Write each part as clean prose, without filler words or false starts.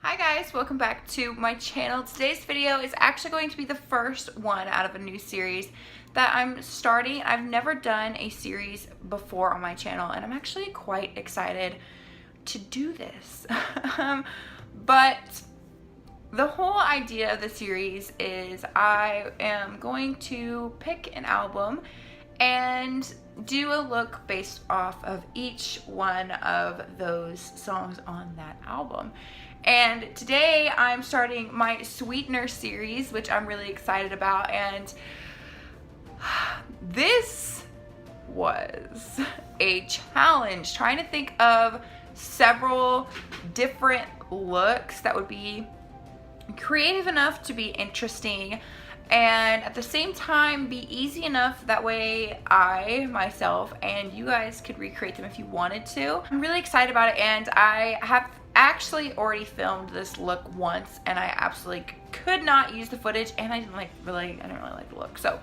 Hi guys, welcome back to my channel. Today's video is actually going to be the first one out of a new series that I'm starting. I've never done a series before on my channel and I'm actually quite excited to do this. But the whole idea of the series is I am going to pick an album and do a look based off of each one of those songs on that album. And today I'm starting my Sweetener series, which I'm really excited about, and this was a challenge trying to think of several different looks that would be creative enough to be interesting and at the same time be easy enough that way I myself and you guys could recreate them if you wanted to. I'm really excited about it, and I have actually already filmed this look once and I absolutely could not use the footage and I didn't really like the look. So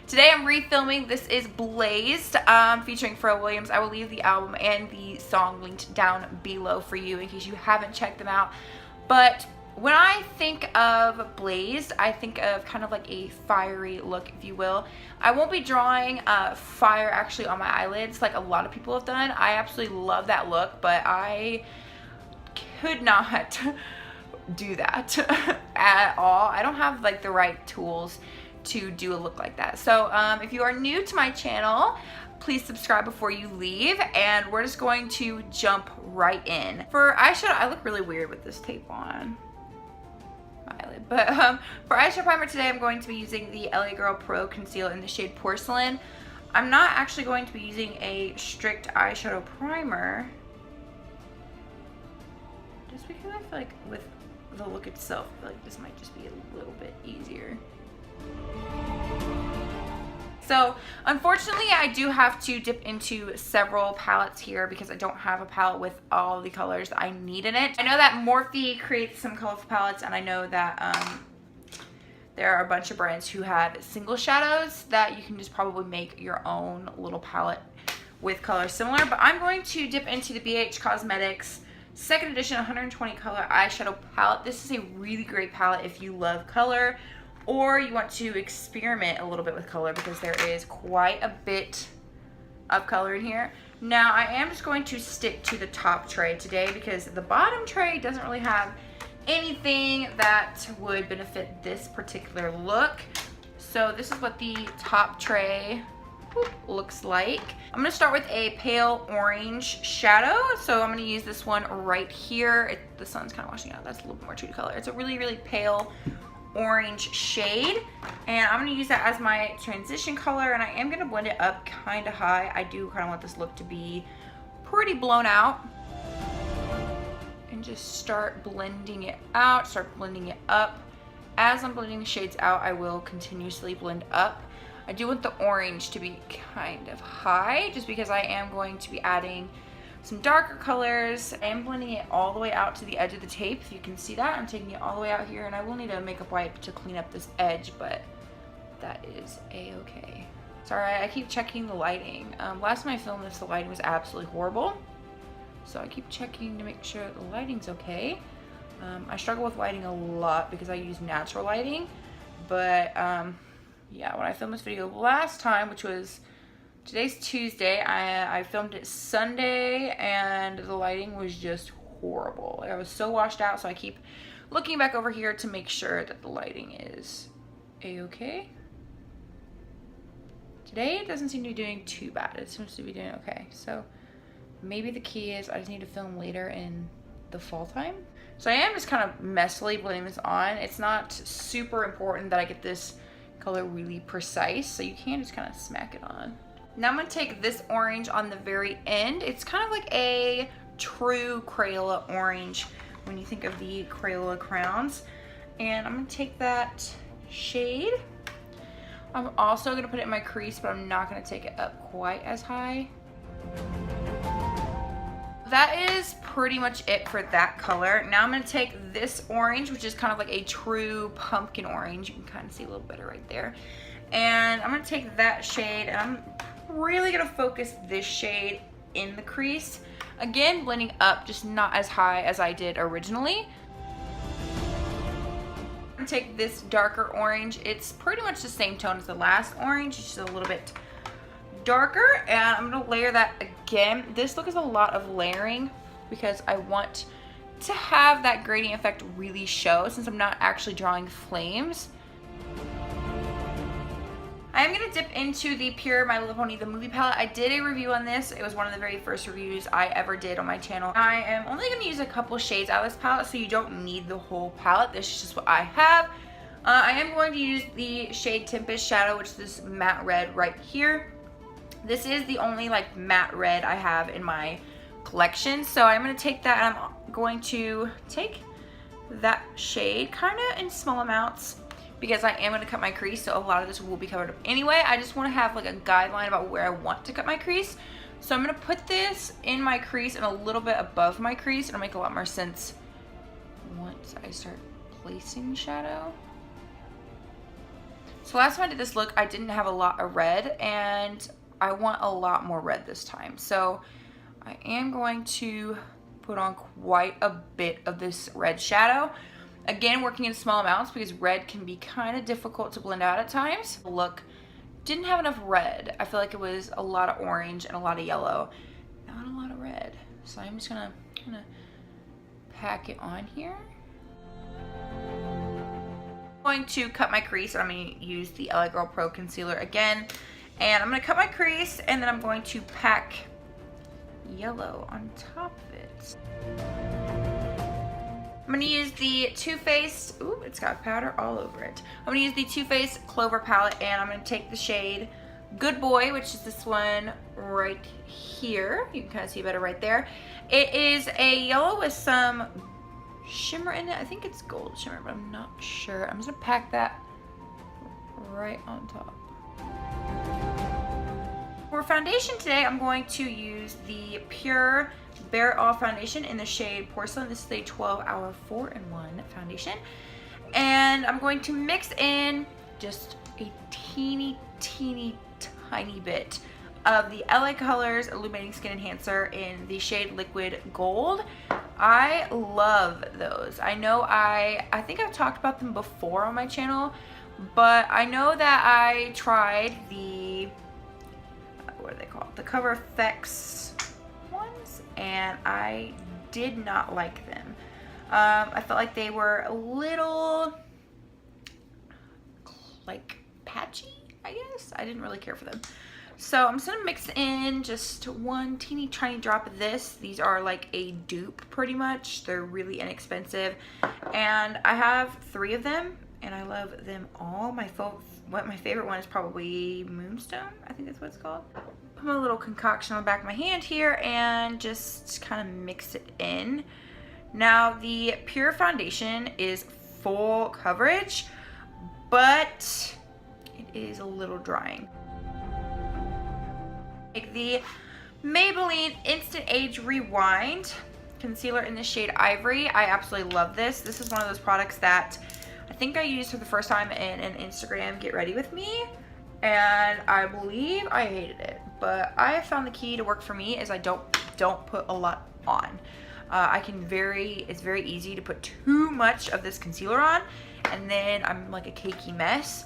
today I'm refilming. This is Blazed featuring Pharrell Williams. I will leave the album and the song linked down below for you in case you haven't checked them out. But when I think of Blazed, I think of kind of like a fiery look, if you will. I won't be drawing fire actually on my eyelids like a lot of people have done. I absolutely love that look, but I could not do that at all. I don't have like the right tools to do a look like that. So if you are new to my channel, please subscribe before you leave, and we're just going to jump right in. For eyeshadow, I look really weird with this tape on my eyelid, but for eyeshadow primer today I'm going to be using the LA Girl Pro Conceal in the shade Porcelain. I'm not actually going to be using a strict eyeshadow primer just because I feel like with the look itself, I feel like this might just be a little bit easier. So unfortunately I do have to dip into several palettes here because I don't have a palette with all the colors I need in it. I know that Morphe creates some colorful palettes, and I know that there are a bunch of brands who have single shadows that you can just probably make your own little palette with colors similar. But I'm going to dip into the BH Cosmetics second edition 120 color eyeshadow palette. This is a really great palette if you love color or you want to experiment a little bit with color, because there is quite a bit of color in here. Now I am just going to stick to the top tray today because the bottom tray doesn't really have anything that would benefit this particular look. So this is what the top tray looks like. I'm gonna start with a pale orange shadow. So I'm gonna use this one right here. The sun's kind of washing out. That's a little bit more true to color. It's a really, really pale orange shade, and I'm going to use that as my transition color, and I am going to blend it up kind of high. I do kind of want this look to be pretty blown out, and just start blending it out, start blending it up. As I'm blending the shades out, I will continuously blend up. I do want the orange to be kind of high just because I am going to be adding some darker colors. I am blending it all the way out to the edge of the tape. If you can see that, I'm taking it all the way out here, and I will need a makeup wipe to clean up this edge, but that is a-okay. Sorry, I keep checking the lighting. Last time I filmed this, the lighting was absolutely horrible, so I keep checking to make sure the lighting's okay. I struggle with lighting a lot because I use natural lighting, but yeah, when I filmed this video last time, which was today's Tuesday, I filmed it Sunday and the lighting was just horrible. Like, I was so washed out, so I keep looking back over here to make sure that the lighting is a-okay. Today it doesn't seem to be doing too bad. It seems to be doing okay. So maybe the key is I just need to film later in the fall time. So I am just kind of messily blending this on. It's not super important that I get this color really precise, so you can just kind of smack it on. Now I'm going to take this orange on the very end. It's kind of like a true Crayola orange when you think of the Crayola crowns. And I'm going to take that shade. I'm also going to put it in my crease, but I'm not going to take it up quite as high. That is pretty much it for that color. Now I'm going to take this orange, which is kind of like a true pumpkin orange. You can kind of see a little better right there. And I'm going to take that shade, and I'm really going to focus this shade in the crease. Again, blending up, just not as high as I did originally. I'm gonna take this darker orange. It's pretty much the same tone as the last orange, it's just a little bit darker, and I'm gonna layer that again. This look is a lot of layering because I want to have that gradient effect really show since I'm not actually drawing flames. I'm gonna dip into the Pure My Little Pony the movie palette. I did a review on this. It was one of the very first reviews I ever did on my channel. I am only gonna use a couple shades out of this palette, so you don't need the whole palette. This is just what I have. I am going to use the shade Tempest Shadow, which is this matte red right here. This is the only like matte red I have in my collection. So I'm gonna take that and I'm going to take that shade kind of in small amounts, because I am going to cut my crease, so a lot of this will be covered up anyway. I just want to have like a guideline about where I want to cut my crease. So I'm going to put this in my crease and a little bit above my crease. It'll make a lot more sense once I start placing shadow. So last time I did this look, I didn't have a lot of red, and I want a lot more red this time. So I am going to put on quite a bit of this red shadow. Again, working in small amounts because red can be kind of difficult to blend out at times. The look didn't have enough red. I feel like it was a lot of orange and a lot of yellow, not a lot of red. So I'm just gonna pack it on here. I'm going to cut my crease, and I'm gonna use the LA Girl Pro Concealer again. And I'm gonna cut my crease, and then I'm going to pack yellow on top of it. I'm going to use the Too Faced, ooh, it's got powder all over it. I'm going to use the Too Faced Clover palette, and I'm going to take the shade Good Boy, which is this one right here. You can kind of see better right there. It is a yellow with some shimmer in it. I think it's gold shimmer, but I'm not sure. I'm just going to pack that right on top. For foundation today, I'm going to use the Pure Bare It All foundation in the shade Porcelain. This is a 12-hour 4-in-1 foundation. And I'm going to mix in just a teeny tiny bit of the LA Colors Illuminating Skin Enhancer in the shade Liquid Gold. I love those. I know I think I've talked about them before on my channel, but I know that I tried the, what are they called? The Cover FX ones, and I did not like them. I felt like they were a little like patchy, I guess. I didn't really care for them. So I'm just gonna mix in just one teeny tiny drop of this. These are like a dupe pretty much. They're really inexpensive. And I have 3 of them and I love them all. My favorite one is probably Moonstone. I think that's what it's called. Put my little concoction on the back of my hand here and just kind of mix it in. Now the Pure foundation is full coverage, but it is a little drying. Take the Maybelline Instant Age Rewind concealer in the shade Ivory. I absolutely love this. This is one of those products that I think I used for the first time in an Instagram Get Ready With Me, and I believe I hated it. But I found the key to work for me is I don't put a lot on. It's very easy to put too much of this concealer on, and then I'm like a cakey mess.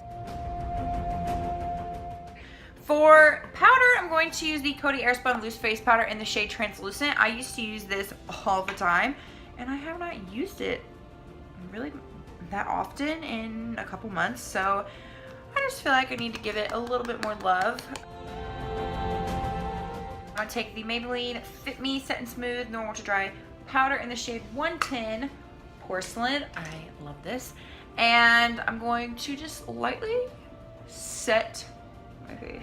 For powder, I'm going to use the Coty Airspun Loose Face Powder in the shade Translucent. I used to use this all the time, and I have not used it really that often in a couple months, so I just feel like I need to give it a little bit more love. I'm going to take the Maybelline Fit Me Set and Smooth Normal to Dry powder in the shade 110 Porcelain. I love this. And I'm going to just lightly set my face.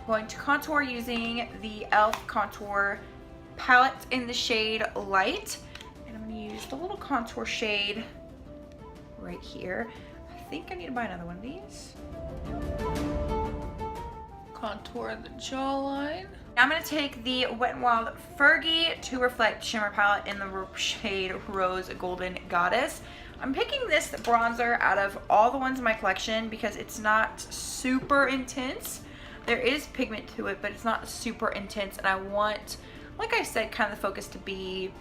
I'm going to contour using the e.l.f. Contour palette in the shade Light. And I'm going to use the little contour shade right here. I think I need to buy another one of these. Contour the jawline. Now I'm going to take the Wet n Wild Fergie To Reflect Shimmer Palette in the shade Rose Golden Goddess. I'm picking this bronzer out of all the ones in my collection because it's not super intense. There is pigment to it, but it's not super intense, and I want, like I said, kind of the focus to be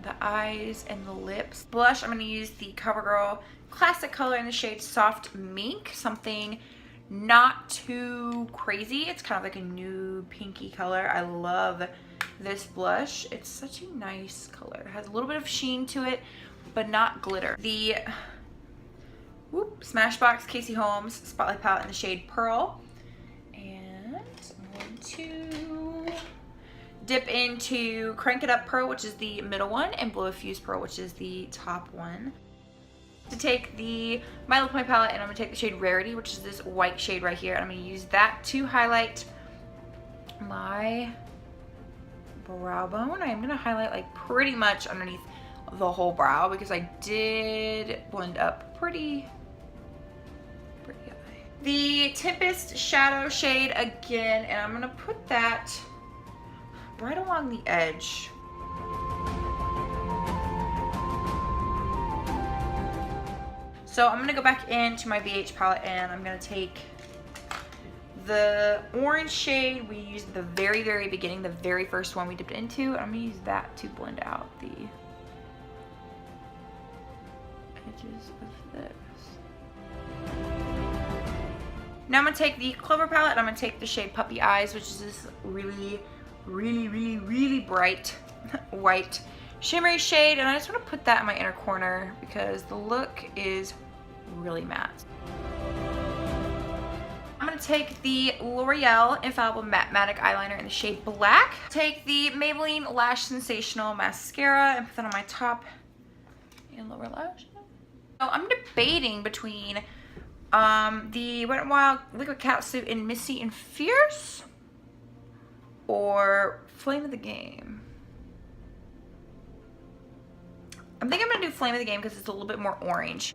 the eyes and the lips. Blush, I'm going to use the CoverGirl Classic color in the shade Soft Mink, something not too crazy. It's kind of like a nude pinky color. I love this blush. It's such a nice color. It has a little bit of sheen to it, but not glitter. The Smashbox Casey Holmes Spotlight Palette in the shade Pearl. And I'm going to dip into Crank It Up Pearl, which is the middle one, and Blow a Fuse Pearl, which is the top one. To take the My Look My palette, and I'm going to take the shade Rarity, which is this white shade right here, and I'm going to use that to highlight my brow bone. I am going to highlight like pretty much underneath the whole brow because I did blend up pretty high. The Tempest Shadow shade again, and I'm going to put that right along the edge. So I'm gonna go back into my VH palette and I'm gonna take the orange shade we used at the very, very beginning, the very first one we dipped into, and I'm gonna use that to blend out the edges of this. Now I'm gonna take the Clover palette and I'm gonna take the shade Puppy Eyes, which is this really, really, really, really bright white shimmery shade, and I just want to put that in my inner corner because the look is really matte. I'm going to take the L'Oreal Infallible Matte Eyeliner in the shade Black. Take the Maybelline Lash Sensational Mascara and put that on my top and lower lash. So I'm debating between the Wet n Wild Liquid Catsuit in Misty and Fierce or Flame of the Game. I think I'm gonna do Flame of the Game because it's a little bit more orange.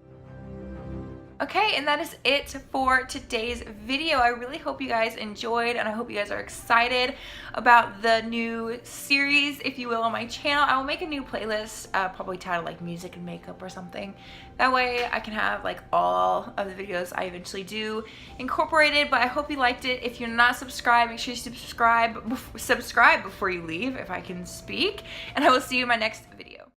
Okay, and that is it for today's video. I really hope you guys enjoyed, and I hope you guys are excited about the new series, if you will, on my channel. I will make a new playlist, probably titled like music and makeup or something. That way I can have like all of the videos I eventually do incorporated, but I hope you liked it. If you're not subscribed, make sure you subscribe before you leave, if I can speak, and I will see you in my next video.